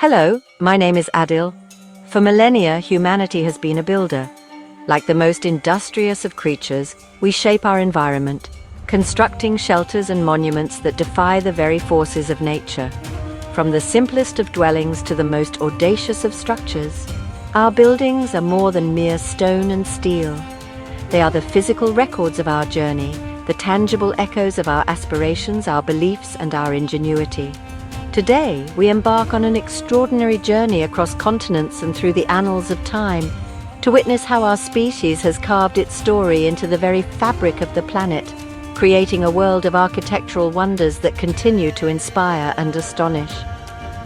Hello, my name is Adil. For millennia, humanity has been a builder. Like the most industrious of creatures, we shape our environment, constructing shelters and monuments that defy the very forces of nature. From the simplest of dwellings to the most audacious of structures, our buildings are more than mere stone and steel. They are the physical records of our journey, the tangible echoes of our aspirations, our beliefs, and our ingenuity. Today, we embark on an extraordinary journey across continents and through the annals of time, to witness how our species has carved its story into the very fabric of the planet, creating a world of architectural wonders that continue to inspire and astonish.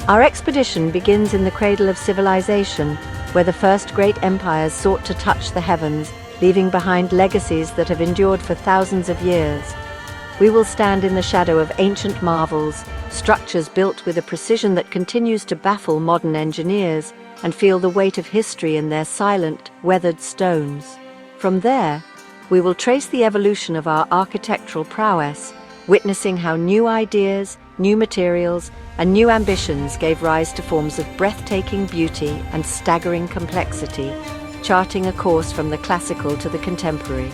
Our expedition begins in the cradle of civilization, where the first great empires sought to touch the heavens, leaving behind legacies that have endured for thousands of years. We will stand in the shadow of ancient marvels, structures built with a precision that continues to baffle modern engineers, and feel the weight of history in their silent, weathered stones. From there, we will trace the evolution of our architectural prowess, witnessing how new ideas, new materials, and new ambitions gave rise to forms of breathtaking beauty and staggering complexity, charting a course from the classical to the contemporary.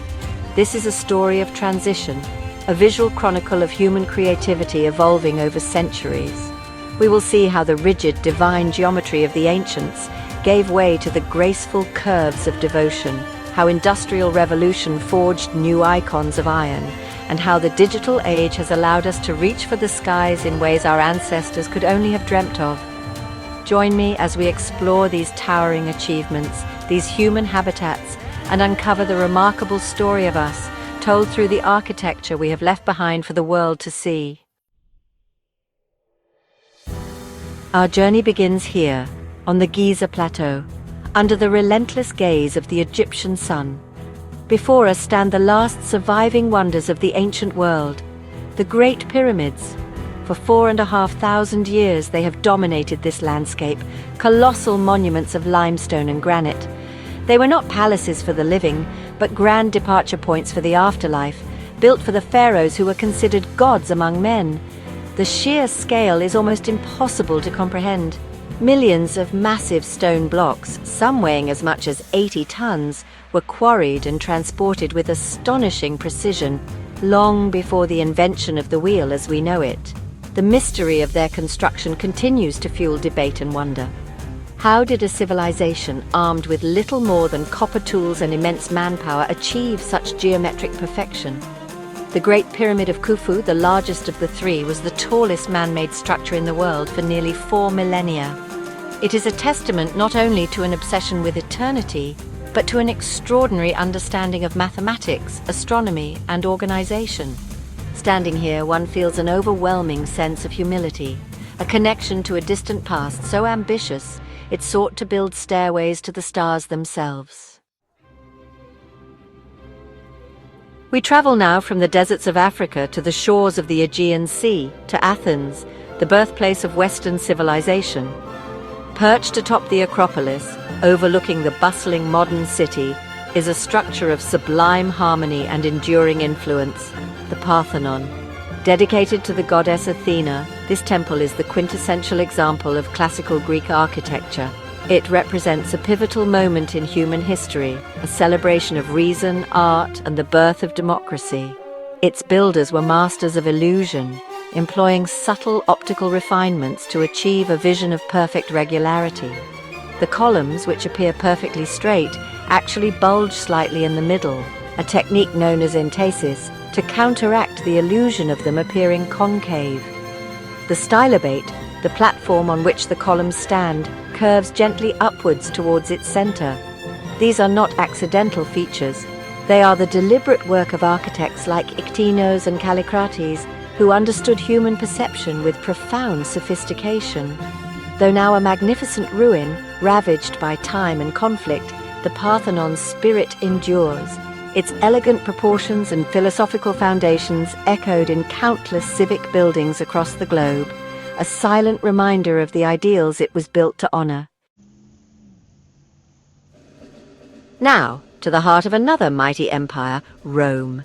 This is a story of transition, a visual chronicle of human creativity evolving over centuries. We will see how the rigid, divine geometry of the ancients gave way to the graceful curves of devotion, how industrial revolution forged new icons of iron, and how the digital age has allowed us to reach for the skies in ways our ancestors could only have dreamt of. Join me as we explore these towering achievements, these human habitats, and uncover the remarkable story of us, told through the architecture we have left behind for the world to see. Our journey begins here, on the Giza Plateau, under the relentless gaze of the Egyptian sun. Before us stand the last surviving wonders of the ancient world, the Great Pyramids. For 4,500 years they have dominated this landscape, colossal monuments of limestone and granite. They were not palaces for the living, but grand departure points for the afterlife, built for the pharaohs who were considered gods among men. The sheer scale is almost impossible to comprehend. Millions of massive stone blocks, some weighing as much as 80 tons, were quarried and transported with astonishing precision, long before the invention of the wheel as we know it. The mystery of their construction continues to fuel debate and wonder. How did a civilization armed with little more than copper tools and immense manpower achieve such geometric perfection? The Great Pyramid of Khufu, the largest of the three, was the tallest man-made structure in the world for nearly 4 millennia. It is a testament not only to an obsession with eternity, but to an extraordinary understanding of mathematics, astronomy, and organization. Standing here, one feels an overwhelming sense of humility, a connection to a distant past so ambitious it sought to build stairways to the stars themselves. We travel now from the deserts of Africa to the shores of the Aegean Sea, to Athens, the birthplace of Western civilization. Perched atop the Acropolis, overlooking the bustling modern city, is a structure of sublime harmony and enduring influence, the Parthenon. Dedicated to the goddess Athena, this temple is the quintessential example of classical Greek architecture. It represents a pivotal moment in human history, a celebration of reason, art, and the birth of democracy. Its builders were masters of illusion, employing subtle optical refinements to achieve a vision of perfect regularity. The columns, which appear perfectly straight, actually bulge slightly in the middle, a technique known as entasis, to counteract the illusion of them appearing concave. The stylobate, the platform on which the columns stand, curves gently upwards towards its center. These are not accidental features. They are the deliberate work of architects like Iktinos and Kallikrates, who understood human perception with profound sophistication. Though now a magnificent ruin, ravaged by time and conflict, the Parthenon's spirit endures. Its elegant proportions and philosophical foundations echoed in countless civic buildings across the globe, a silent reminder of the ideals it was built to honor. Now, to the heart of another mighty empire, Rome.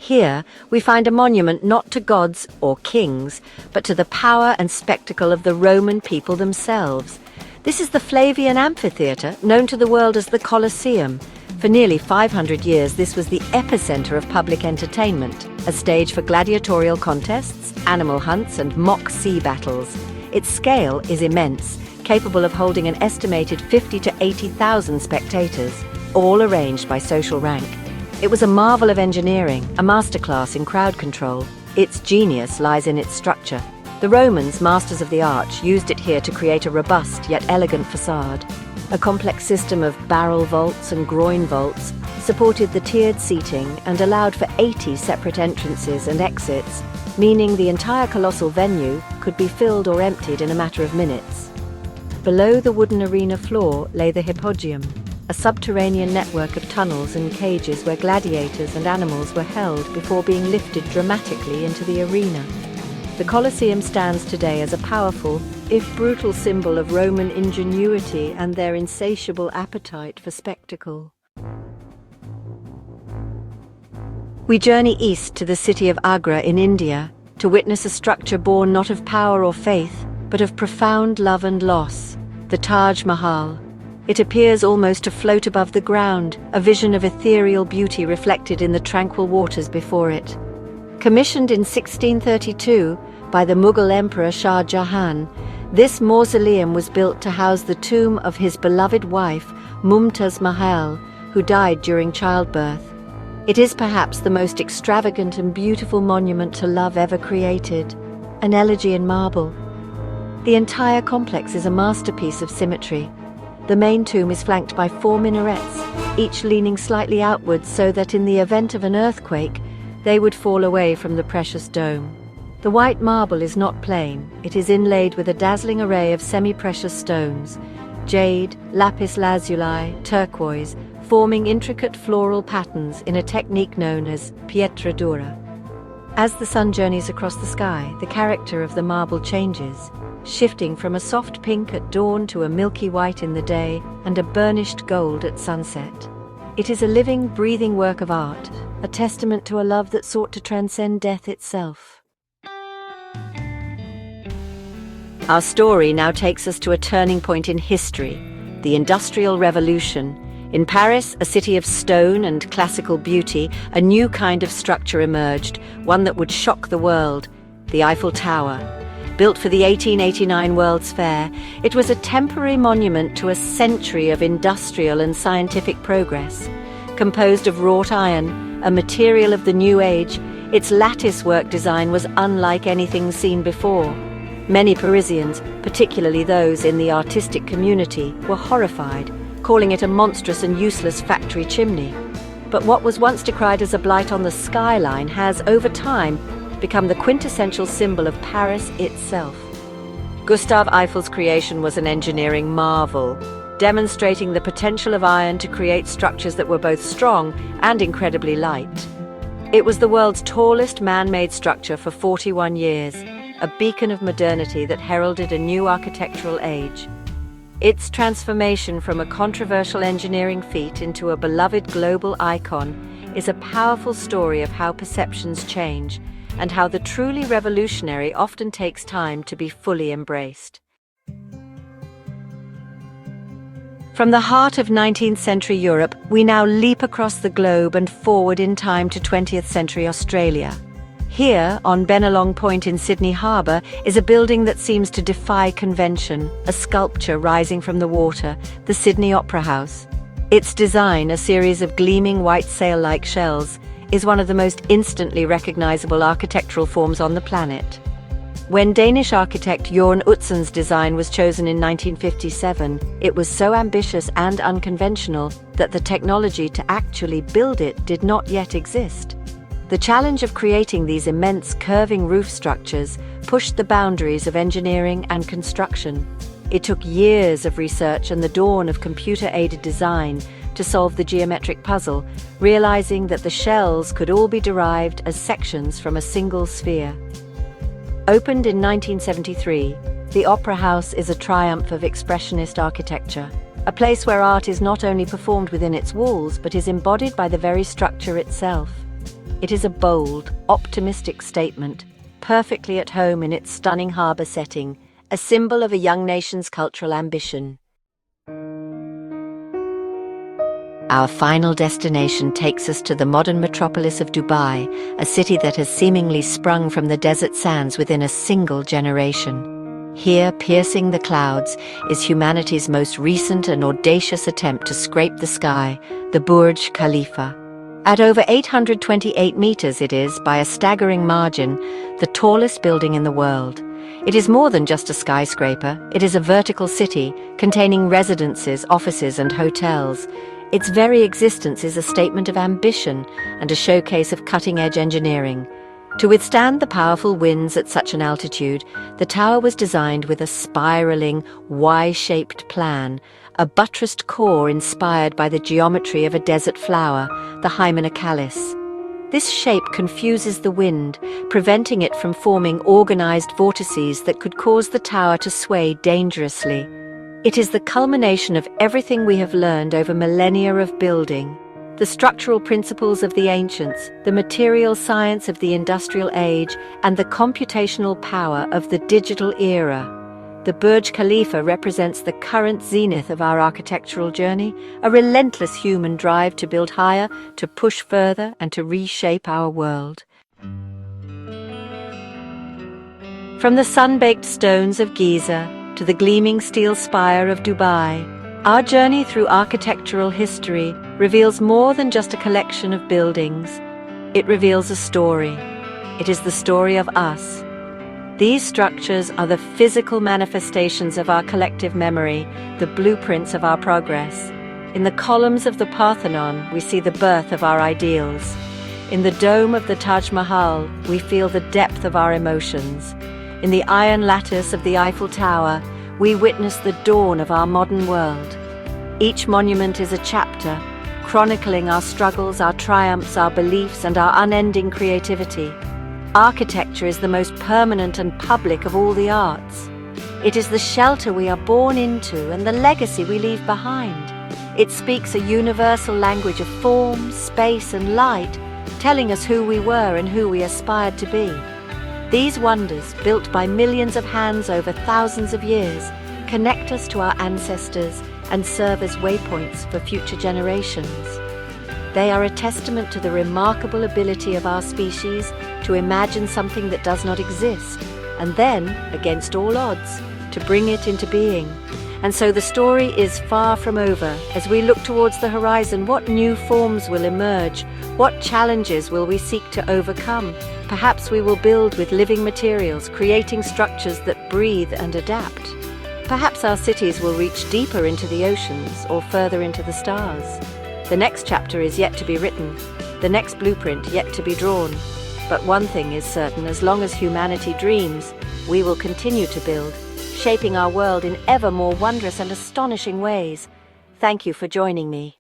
Here, we find a monument not to gods or kings, but to the power and spectacle of the Roman people themselves. This is the Flavian amphitheater, known to the world as the Colosseum. For nearly 500 years, this was the epicenter of public entertainment, a stage for gladiatorial contests, animal hunts, and mock sea battles. Its scale is immense, capable of holding an estimated 50 to 80,000 spectators, all arranged by social rank. It was a marvel of engineering, a masterclass in crowd control. Its genius lies in its structure. The Romans, masters of the arch, used it here to create a robust yet elegant facade. A complex system of barrel vaults and groin vaults supported the tiered seating and allowed for 80 separate entrances and exits, meaning the entire colossal venue could be filled or emptied in a matter of minutes. Below the wooden arena floor lay the hypogeum, a subterranean network of tunnels and cages where gladiators and animals were held before being lifted dramatically into the arena. The Colosseum stands today as a powerful, if brutal, symbol of Roman ingenuity and their insatiable appetite for spectacle. We journey east to the city of Agra in India to witness a structure born not of power or faith, but of profound love and loss, the Taj Mahal. It appears almost to float above the ground, a vision of ethereal beauty reflected in the tranquil waters before it. Commissioned in 1632 by the Mughal Emperor Shah Jahan, this mausoleum was built to house the tomb of his beloved wife, Mumtaz Mahal, who died during childbirth. It is perhaps the most extravagant and beautiful monument to love ever created, an elegy in marble. The entire complex is a masterpiece of symmetry. The main tomb is flanked by 4 minarets, each leaning slightly outwards so that in the event of an earthquake, they would fall away from the precious dome. The white marble is not plain. It is inlaid with a dazzling array of semi-precious stones, jade, lapis lazuli, turquoise, forming intricate floral patterns in a technique known as pietra dura. As the sun journeys across the sky, the character of the marble changes, shifting from a soft pink at dawn to a milky white in the day and a burnished gold at sunset. It is a living, breathing work of art, a testament to a love that sought to transcend death itself. Our story now takes us to a turning point in history, the Industrial Revolution. In Paris, a city of stone and classical beauty, a new kind of structure emerged, one that would shock the world, the Eiffel Tower. Built for the 1889 World's Fair, it was a temporary monument to a century of industrial and scientific progress. Composed of wrought iron, a material of the new age, its lattice-work design was unlike anything seen before. Many Parisians, particularly those in the artistic community, were horrified, calling it a monstrous and useless factory chimney. But what was once decried as a blight on the skyline has, over time, become the quintessential symbol of Paris itself. Gustave Eiffel's creation was an engineering marvel, demonstrating the potential of iron to create structures that were both strong and incredibly light. It was the world's tallest man-made structure for 41 years, a beacon of modernity that heralded a new architectural age. Its transformation from a controversial engineering feat into a beloved global icon is a powerful story of how perceptions change and how the truly revolutionary often takes time to be fully embraced. From the heart of 19th century Europe, we now leap across the globe and forward in time to 20th century Australia. Here, on Bennelong Point in Sydney Harbour, is a building that seems to defy convention, a sculpture rising from the water, the Sydney Opera House. Its design, a series of gleaming white sail-like shells, is one of the most instantly recognisable architectural forms on the planet. When Danish architect Jorn Utsen's design was chosen in 1957, it was so ambitious and unconventional that the technology to actually build it did not yet exist. The challenge of creating these immense curving roof structures pushed the boundaries of engineering and construction. It took years of research and the dawn of computer-aided design to solve the geometric puzzle, realizing that the shells could all be derived as sections from a single sphere. Opened in 1973, the Opera House is a triumph of expressionist architecture, a place where art is not only performed within its walls but is embodied by the very structure itself. It is a bold, optimistic statement, perfectly at home in its stunning harbour setting, a symbol of a young nation's cultural ambition. Our final destination takes us to the modern metropolis of Dubai, a city that has seemingly sprung from the desert sands within a single generation. Here, piercing the clouds, is humanity's most recent and audacious attempt to scrape the sky, the Burj Khalifa. At over 828 meters, it is, by a staggering margin, the tallest building in the world. It is more than just a skyscraper. It is a vertical city containing residences, offices, and hotels. Its very existence is a statement of ambition and a showcase of cutting-edge engineering. To withstand the powerful winds at such an altitude, the tower was designed with a spiraling, Y-shaped plan, a buttressed core inspired by the geometry of a desert flower, the Hymenocallis. This shape confuses the wind, preventing it from forming organized vortices that could cause the tower to sway dangerously. It is the culmination of everything we have learned over millennia of building. The structural principles of the ancients, the material science of the industrial age, and the computational power of the digital era. The Burj Khalifa represents the current zenith of our architectural journey, a relentless human drive to build higher, to push further, and to reshape our world. From the sun-baked stones of Giza to the gleaming steel spire of Dubai, our journey through architectural history reveals more than just a collection of buildings. It reveals a story. It is the story of us. These structures are the physical manifestations of our collective memory, the blueprints of our progress. In the columns of the Parthenon, we see the birth of our ideals. In the dome of the Taj Mahal, we feel the depth of our emotions. In the iron lattice of the Eiffel Tower, we witness the dawn of our modern world. Each monument is a chapter, chronicling our struggles, our triumphs, our beliefs, and our unending creativity. Architecture is the most permanent and public of all the arts. It is the shelter we are born into and the legacy we leave behind. It speaks a universal language of form, space, and light, telling us who we were and who we aspired to be. These wonders, built by millions of hands over thousands of years, connect us to our ancestors and serve as waypoints for future generations. They are a testament to the remarkable ability of our species to imagine something that does not exist, and then, against all odds, to bring it into being. And so the story is far from over. As we look towards the horizon, what new forms will emerge? What challenges will we seek to overcome? Perhaps we will build with living materials, creating structures that breathe and adapt. Perhaps our cities will reach deeper into the oceans or further into the stars. The next chapter is yet to be written, the next blueprint yet to be drawn. But one thing is certain: as long as humanity dreams, we will continue to build, shaping our world in ever more wondrous and astonishing ways. Thank you for joining me.